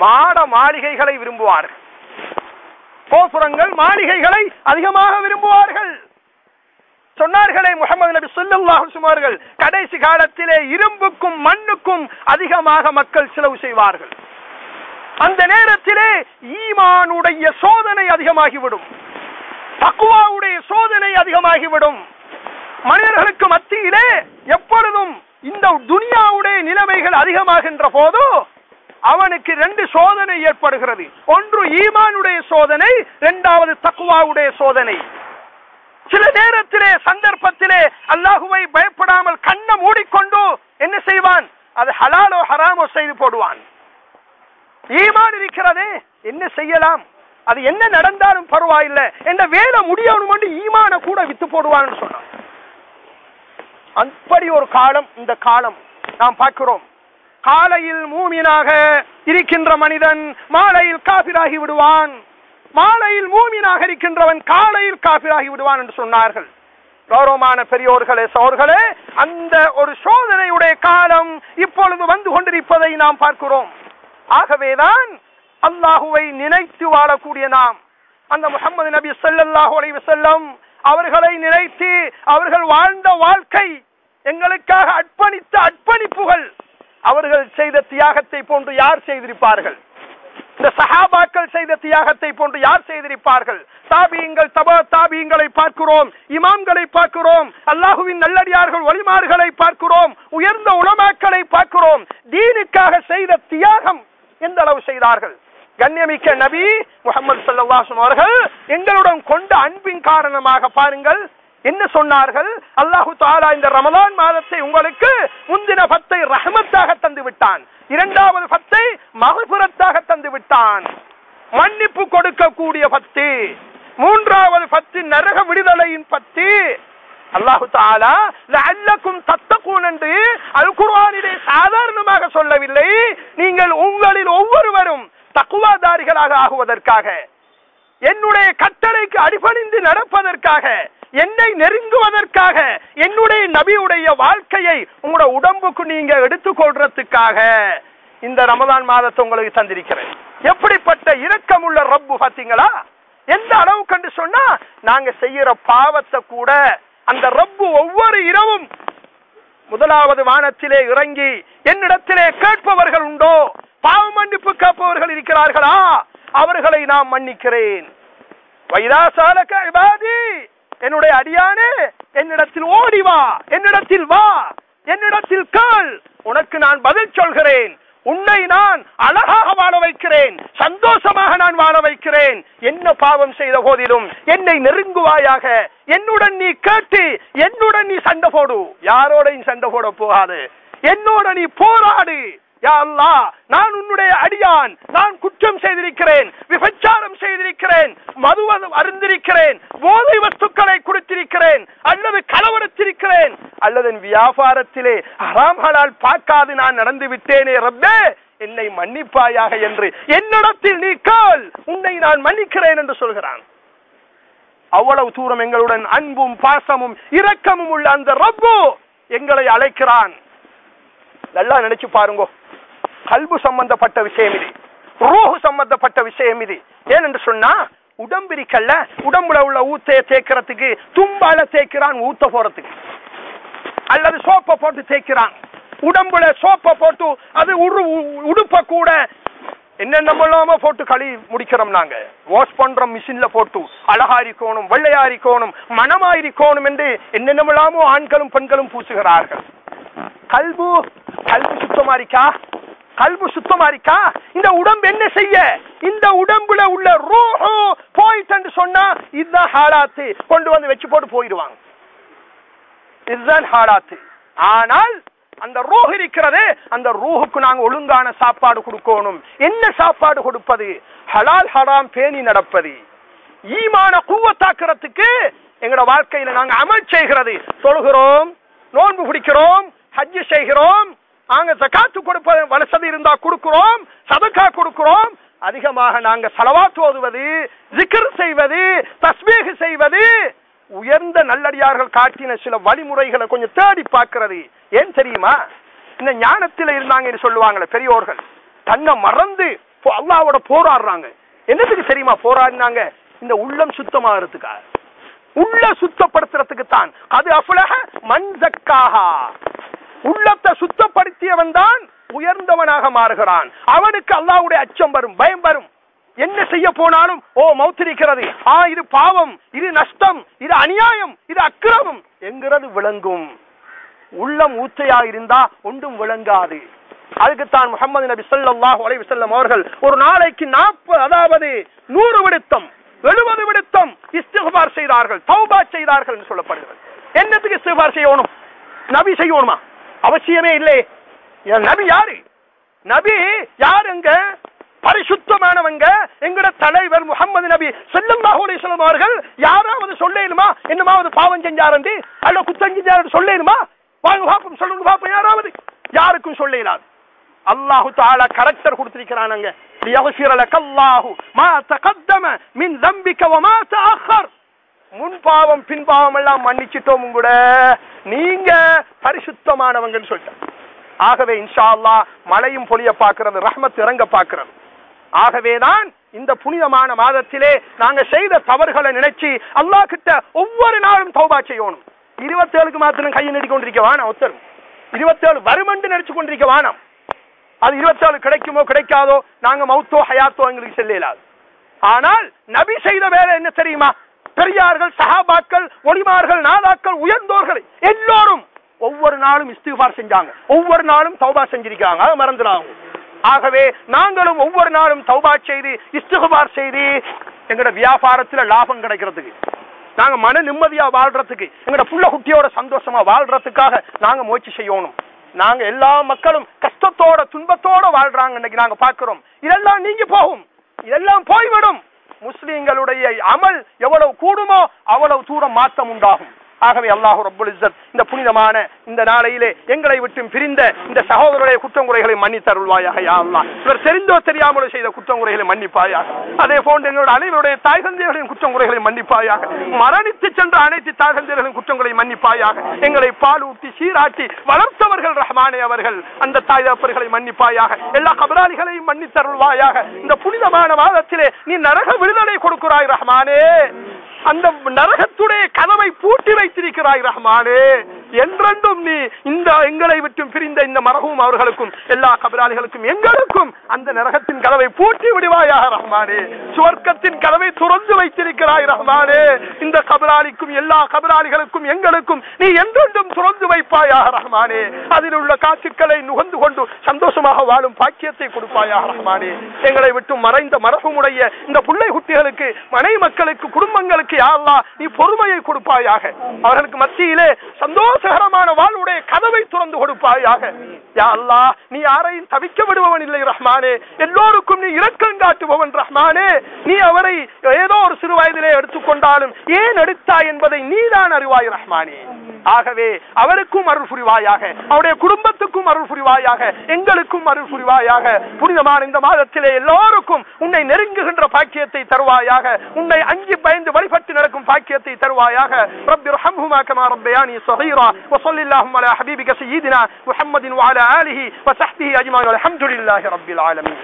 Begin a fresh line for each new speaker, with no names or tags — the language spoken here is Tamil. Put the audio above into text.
மாட மாளிகைகளை விரும்புவார்கள். கோபுரங்கள் மாளிகைகளை அதிகமாக விரும்புவார்கள். சொன்னார்களே முஹம்மது நபி ஸல்லல்லாஹு அலைஹி வஸல்லம் அவர்கள், கடைசி காலத்திலே இரும்புக்கும் மண்ணுக்கும் அதிகமாக மக்கள் செலவு செய்வார்கள். அந்த நேரத்திலே ஈமானுடைய சோதனை அதிகமாகிவிடும், தக்வாவுடைய சோதனை அதிகமாகிவிடும். மனிதர்களுக்கு மத்தியிலே எப்பொழுதும் இந்த துனியாவுடைய நிலைமைகள் அதிகமாகின்ற போது அவனுக்கு 2 சோதனை ஏற்படுகிறது. ஒன்று ஈமானுடைய சோதனை, 2வது தக்வாவுடைய சோதனை. சில நேரத்திலே சந்தர்ப்பத்திலே அல்லாஹுவை பயப்படாமல் கண்ணை மூடிக்கொண்டு என்ன செய்வான்? அது ஹலாலோ ஹராமோ செய்து போடுவான். ஈமான் இருக்கிறதே, என்ன செய்யலாம், அது என்ன நடந்தாலும் பரவாயில்லை, என்ற வேலை முடியணும் என்று ஈமான கூட வித்து போடுவான்னு சொன்னான். அப்படி ஒரு காலம் இந்த காலம் நாம் பார்க்கிறோம். காலையில் மூமினாக இருக்கின்ற மனிதன் மாலையில் காபிராகி விடுவான், மாலையில் மூமினாக இருக்கின்றவன் காலையில் காபிராகி விடுவான் என்று சொன்னார்கள். கௌரவமான பெரியோர்களே, சகோதரர்களே, அந்த ஒரு சோதனையுடைய காலம் இப்பொழுது வந்து கொண்டிருப்பதை நாம் பார்க்கிறோம். ஆகவேதான் அல்லாஹுவை நினைத்து வாழக்கூடிய நாம், அந்த முஹம்மது நபி ஸல்லல்லாஹு அலைஹி வஸல்லம் அவர்களை நினைத்து அவர்கள் வாழ்ந்த வாழ்க்கை, எங்களுக்காக அர்ப்பணித்த அர்ப்பணிப்புகள், அவர்கள் செய்த தியாகத்தை போன்று யார் செய்திருப்பார்கள்? இந்த சஹாபாக்கள் செய்த தியாகத்தை போன்று யார் செய்திருப்பார்கள்? தாபியங்கள், தபா தாபியங்களை பார்க்கிறோம், இமாம்களை பார்க்கிறோம், அல்லாஹுவின் நல்லடியார்கள் வலிமார்களை பார்க்கிறோம், உயர்ந்த உலமாக்களை பார்க்கிறோம். தீனுக்காக செய்த தியாகம் எந்த அளவு செய்தார்கள்? கண்ணியமிக்க நபி முஹம்மது ஸல்லல்லாஹு அலைஹி வஸல்லம் அவர்கள் எங்களுடன் கொண்ட அன்பின் காரணமாக பாருங்கள் என்ன சொன்னார்கள்? அல்லாஹு தஆலா இந்த ரமலான் மாதத்தை உங்களுக்கு முந்தின 10 ரஹ்மத்தாக தந்து விட்டான், 2வது 10 மக்ஃபிரத்தாக தந்து விட்டான், மன்னிப்பு கொடுக்கக்கூடிய 10, 3வது 10 நரக விடுதலையின் 10. அல்லாஹு தஆலா லஅல்லக்கும் தத்தகூன் என்று அல் குர்ஆனிலே சாதாரணமாக சொல்லவில்லை. நீங்கள் உங்களில் ஒவ்வொருவரும் தக்வாதாரிகளாக ஆகுவதற்காக, என்னுடைய கட்டளைக்கு அடிபணிந்து நடப்பதற்காக, என்னை நெருங்குவதற்காக, என்னுடைய நபியுடைய வாழ்க்கையை உங்களோட உடம்புக்கு நீங்க எடுத்துக்கொள்றதுக்காக இந்த ரமலான் மாதத்தை உங்களுக்கு தந்திருக்கிறேன். எப்படிப்பட்ட இரக்கமுள்ள ரப்பு பாத்தீங்களா? எந்த அளவு கண்டு சொன்னா, நாங்க செய்யற பாவத்தை கூட அந்த ரப்பு ஒவ்வொரு இரவும் முதலாவது வானத்திலே இறங்கி என்னிடத்திலே கேட்பவர்கள் உண்டோ, பாவ மன்னிப்பு கேட்பவர்கள் இருக்கிறார்களா, அவர்களை நான் மன்னிக்கிறேன். வைதா சாலக இபாதி, என்னுடைய அடியானே என்னிடத்தில் ஓடி வா, என்னிடத்தில் வா, என்னிடத்தில் கேள், உனக்கு நான் பதில் சொல்கிறேன். உன்னை நான் அழகாக வாழ வைக்கிறேன், சந்தோஷமாக நான் வாழ வைக்கிறேன். என்ன பாவம் செய்த போதிலும் என்னை நெருங்குவாயாக, என்னுடன் நீ கேட்டு என்னுடன் நீ சண்டை போடு, யாரோடையும் சண்டை போட போகாது, என்னோட நீ போராடு. யா அல்லாஹ், நான் உன்னுடைய அடியான், நான் குற்றம் செய்திருக்கிறேன், விபச்சாரம் செய்திருக்கிறேன், மது அருந்திருக்கிறேன், போதை வஸ்துக்களை குடித்திருக்கிறேன், அல்லது களவெடுத்திருக்கிறேன், அல்லது வியாபாரத்திலே ஹராம் ஹலால் பார்க்காது நான் நடந்து விட்டேனே ரப்பே, என்னை மன்னிப்பாயாக என்று என்னிடத்தில் நீ கேள், உன்னை நான் மன்னிக்கிறேன் என்று சொல்கிறான். அவ்வளவு தூரம் எங்களுடன் அன்பும் பாசமும் இரக்கமும் உள்ள அந்த ரப்பு எங்களை அழைக்கிறான். நல்லா நினைச்சு பாருங்க, கல்பு சம்பந்தப்பட்ட விஷயம் இது, ரூஹ் சம்பந்தப்பட்ட விஷயம் இது. ஏனென்று சொன்னா, உடம்பு இருக்கல்ல, உடம்புல உள்ள ஊத்தைய தேய்க்கிறதுக்கு தும்பால தேய்க்கிறான் ஊத்த போறதுக்கு, அல்லது சோப்பை போட்டு தேய்க்கிறான், உடம்புல சோப்பை போட்டு அது உடுப்ப கூட என்னென்னமோ போட்டு கழுவி முடிக்கிறோம். நாங்க வாஷ் பண்றோம், மிஷின்ல போட்டு அழகா இருக்கணும், வெள்ளையா இருக்கணும், மனமா இருக்கணும் என்று என்னென்னமோ ஆண்களும் பெண்களும் பூசுகிறார்கள். கல்பு சுத்தமா இருக்கா? கல்பு சுத்தமா இருக்கா? இந்த உடம்பு என்ன செய்ய? இந்த உடம்புல உள்ள ரூஹு போயிட்டு சொன்னா இதுதான் ஹாலாத்து, கொண்டு வந்து வச்சு போட்டு போயிடுவாங்க, இதுதான் ஹாலாத்து. ஆனால் அந்த ரூஹ் இருக்கிறது, அந்த ரூஹுக்கு நாங்க ஒழுங்கான சாப்பாடு கொடுக்கணும். என்ன சாப்பாடு கொடுப்பது? ஹலால் ஹராம் பேணி நடப்பது. ஈமான குவத்தாக்குறதுக்கு எங்களோட வாழ்க்கையில நாங்க அமல் செய்கிறது, சொல்கிறோம், நோன்பு பிடிக்கிறோம், ஹஜ் செய்கிறோம், நாங்க ஜகாத்து கொடுப்பது வசதி இருந்தா கொடுக்கிறோம், சதகா கொடுக்கிறோம். அதிகமாக நாங்க ஸலவாத் ஓதுவது, ஜிக்ர் செய்வது, தஸ்பீஹ் செய்வது, உயர்ந்த நல்லடியார்கள் காட்டின சில வழிமுறைகளை கொஞ்சம் தேடி பார்க்கிறது. ஏன் தெரியுமா? இந்த ஞானத்தில இருந்தாங்க சொல்லுவாங்களே பெரியோர்கள், தன்னை மறந்து அல்லாஹ்வோட போராடுறாங்க. என்னத்துக்கு தெரியுமா போராடினாங்க? இந்த உள்ளம் சுத்தமாகிறதுக்காக, உள்ள சுத்தப்படுத்துறதுக்கு தான். அது அஃப்லஹ மன் ஸக்காஹா, உள்ளத்தை சுத்தப்படுத்தியவன் தான் உயர்ந்தவனாக மாறுகிறான். அவனுக்கு அல்லாஹ்வுடைய அச்சம் வரும், பயம் வரும். என்ன செய்ய போனாலும் மௌத்திருக்கிறது, இது பாவம், இது நஷ்டம், இது அநியாயம், இது அக்கிரமம் என்கிறது விளங்கும். உள்ளம் ஊத்தையா இருந்தா ஒன்றும் விளங்காது. அதுக்குத்தான் முஹம்மது நபி ஸல்லல்லாஹு அலைஹி வஸல்லம் அவர்கள் ஒரு நாளைக்கு 40 அதாவது 100 விடுத்தம் 70 விடுத்தம் இஸ்திக்பார் செய்தார்கள், தௌபா செய்தார்கள் என்று சொல்லப்படுகிறது. என்னத்துக்கு இஸ்திக்பார் செய்யணும்? நபி செய்யணுமா? அவசியமே இல்லை. நபி யாரு? நபி யாருங்க? பரிசுத்தமானவங்க. எங்கட தலைவர் முஹம்மது நபி ஸல்லல்லாஹு அலைஹி வஸல்லம் அவர்கள் யாராவது சொல்லேனுமா என்னமாவது பாவம் செஞ்சாரண்டி அல்ல குத்தம் செஞ்சாரு சொல்லேனுமா? வாங்க பாப்போம், சொல்லுங்க பாப்போம். யாராவது யாருக்கும் சொல்லேலாது. அல்லாஹ் தஆலா கரெக்டர் கொடுத்திருக்கிறானங்க. லியக்ஃபிர லக்கல்லாஹு மா தகத்தம மின் ذنبك وما تأخر. முன் பாவம் பின் பாவம் எல்லாம் மன்னிச்சிட்டோம் கூட, நீங்க பரிசுத்தமானவங்கன்னு சொல்லிட்டாங்க. ஆகவே இன்ஷா அல்லாஹ் மழையும் பொழிய பார்க்கிறது, ரஹ்மத் இறங்க பார்க்கிறது. ஆகவேதான் இந்த புனிதமான மாதத்திலே நாங்க செய்த தவறுகளை நினைச்சு அல்லாஹ் கிட்ட ஒவ்வொரு நாளும் தௌபா செய்யணும். 27க்கு மாத்திரம் கையை நீட்டி கொண்டிருக்க வேணாம். ஒருத்தர் 27 வருமென்று நினைச்சு கொண்டிருக்க வேணாம். அது 27 கிடைக்குமோ கிடைக்காதோ, நாங்க மௌத்தோ ஹயாத்தோ எங்களுக்கு செல்லாது. ஆனால் நபி செய்த வேலை என்ன தெரியுமா? பெரியார்கள், சஹாபாக்கள், ஒலிமார்கள், நாதாக்கள், உயர்ந்தோர்கள் எல்லோரும் ஒவ்வொரு நாளும் இஸ்திக்பார் செஞ்சாங்க, ஒவ்வொரு நாளும் தௌபா செஞ்சிருக்காங்க. அது மறந்துடாங்க. ஆகவே நாங்களும் ஒவ்வொரு நாளும் தௌபா செய்து இஸ்திக்பார் செய்து எங்கட வியாபாரத்துல லாபம் கிடைக்கிறதுக்கு, நாங்க மன நிம்மதியா வாழ்றதுக்கு, எங்கட புள்ள குட்டியோட சந்தோஷமா வாழ்றதுக்காக நாங்க முயற்சி செய்யணும். நாங்க எல்லா மக்களும் கஷ்டத்தோட துன்பத்தோட வாழ்றாங்க. இன்னைக்கு நாங்க பார்க்கிறோம். இதெல்லாம் நீங்கி போகும், இதெல்லாம் போய்விடும். முஸ்லிம்களுடைய அமல் எவ்வளவு கூடுமோ அவ்வளவு தூரம் மாற்றம் உண்டாகும். ஆகவே அல்லாஹ் ரப்பல் இஸ்ஸத் இந்த புனிதமான இந்த நாளையிலே எங்களை விட்டு பிரிந்த இந்த சகோதரருடைய குற்றங்குறைகளை மன்னித்தருள்வாயாக யா அல்லாஹ். இவர் தெரிந்தோ தெரியாமலோ செய்த குற்றங்குறைகளை மன்னிப்பாயாக. அதே போன்று எங்களுடைய அனைவருடைய தாய் தந்தையர்களின் குற்றங்குறைகளை மன்னிப்பாயாக. மரணித்து சென்ற அனைத்து தாய் தந்தையர்களின் குற்றங்களை மன்னிப்பாயாக. எங்களை பாலூட்டி சீராட்டி வளர்த்தவர்கள் ரஹ்மானே அவர்கள், அந்த தாய் தகப்பர்களை மன்னிப்பாயாக. எல்லா கபராளிகளையும் மன்னித்தருள்வாயாக. இந்த புனிதமான மாதத்திலே நீ நரக விடுதலை கொடுக்கிறாய் ரஹ்மானே. அந்த நரகத்துடைய கதவை பூட்டி வைத்திருக்கிறாய் ரஹ்மானே. என்றென்றும் நீ இந்த எங்களை விட்டு பிரிந்த இந்த மரஹூம் அவர்களுக்கும் எல்லா கபராளிகளுக்கும் எங்களுக்கும் அந்த நரகத்தின் கதவை பூட்டி விடுவாயாக ரஹ்மானே. சுவர்க்கத்தின் கதவை துறந்து வைத்திருக்கிறாய் ரஹ்மானே. இந்த கபராளிக்கும் எல்லா கபராளிகளுக்கும் எங்களுக்கும் நீ என்றென்றும் துறந்து வைப்பாயாக ரஹ்மானே. அதில் உள்ள காட்சிகளை நுகர்ந்து கொண்டு சந்தோஷமாக வாழும் பாக்கியத்தை கொடுப்பாயாக ரஹ்மானே. எங்களை விட்டு மறைந்த மரஹூமுடைய இந்த பிள்ளை குட்டிகளுக்கு, மனைவி மக்களுக்கு, குடும்பங்களுக்கு யா அல்லாஹ் நீ பொறுமையை கொடுப்பாயாக. அவர்களுக்கு மத்தியிலே சந்தோஷகரமான வாழ்வுடைய கதவை துறந்து கொடுப்பாயாக. யா அல்லாஹ் நீ யாரையும் தவிக்க விடுபவன் இல்லை ரஹ்மானே. எல்லோருக்கும் நீ இரக்கம் காட்டுபவன் ரஹ்மானே. நீ அவரை ஏதோ ஒரு சிறு வயதிலே எடுத்துக்கொண்டாலும் ஏன் எடுத்தாய் என்பதை நீதான் அறிவாய் ரஹ்மானே. ஆகவே அவருக்கும் அருள் புரிவாயாக, அவருடைய குடும்பத்துக்கும் அருள் புரிவாயாக, எங்களுக்கும் அருள் புரிவாயாக. புனிதமான இந்த மாதத்திலே எல்லோருக்கும் உன்னை நெருங்குகின்ற பாக்கியத்தை தருவாயாக. உன்னை அஞ்சி பயந்து வழிபட்டு நடக்கும் பாக்கியத்தை தருவாயாக. ரப்பி ரஹம்ஹுமா கமா ரப்பயானி ஸகீரா வ ஸல்லல்லாஹு அலா ஹபீபிக சய்யிதினா முஹம்மதின் வ அலா ஆலிஹி வ ஸஹ்பிஹி அஜ்மஈன். அல்ஹம்துலில்லாஹி ரப்பில் ஆலமீன்.